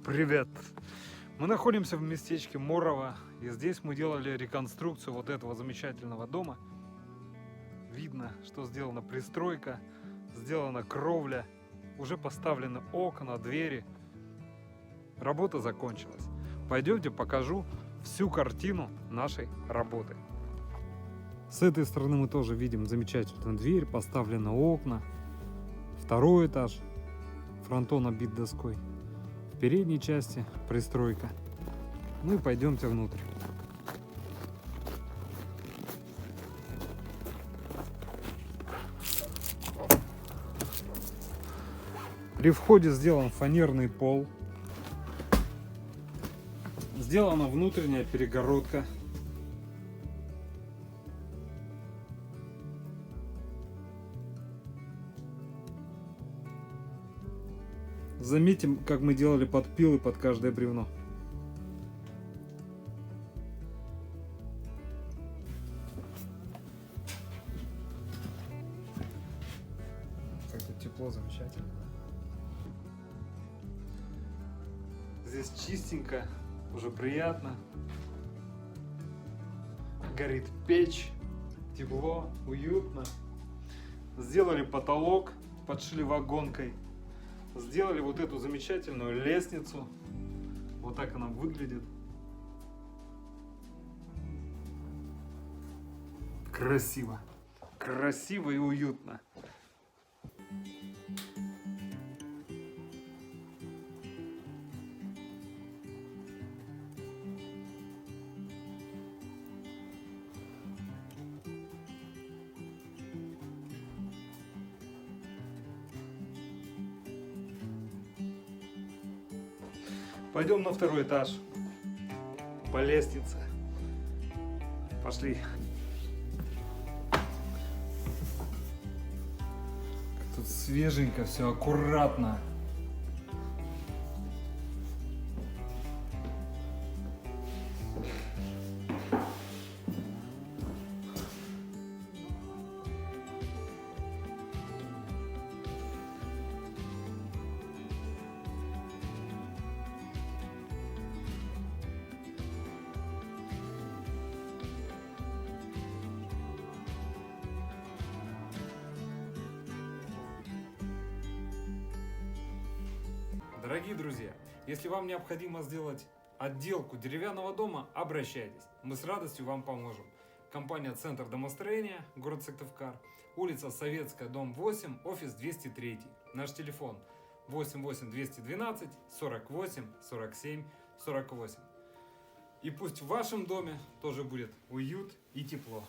Привет! Мы находимся в местечке Морово, и здесь мы делали реконструкцию вот этого замечательного дома. Видно, что сделана пристройка, сделана кровля, уже поставлены окна, двери. Работа закончилась. Пойдемте покажу всю картину нашей работы. С этой стороны мы тоже видим замечательную дверь, поставлены окна. Второй этаж, фронтон обит доской. В передней части пристройка. Ну и пойдемте внутрь. При входе сделан фанерный пол. Сделана внутренняя перегородка. Заметим, как мы делали подпилы под каждое бревно. Как тут тепло, замечательно. Здесь чистенько, уже приятно. Горит печь, тепло, уютно. Сделали потолок, подшили вагонкой. Сделали вот эту замечательную лестницу. Вот так она выглядит. Красиво. Красиво и уютно. Пойдем на второй этаж по лестнице. Пошли. Тут свеженько, все аккуратно. Дорогие друзья, если вам необходимо сделать отделку деревянного дома, обращайтесь. Мы с радостью вам поможем. Компания «Центр домостроения», город Сыктывкар, улица Советская, дом 8, офис 203. Наш телефон 88 212 48 47 48. И пусть в вашем доме тоже будет уют и тепло.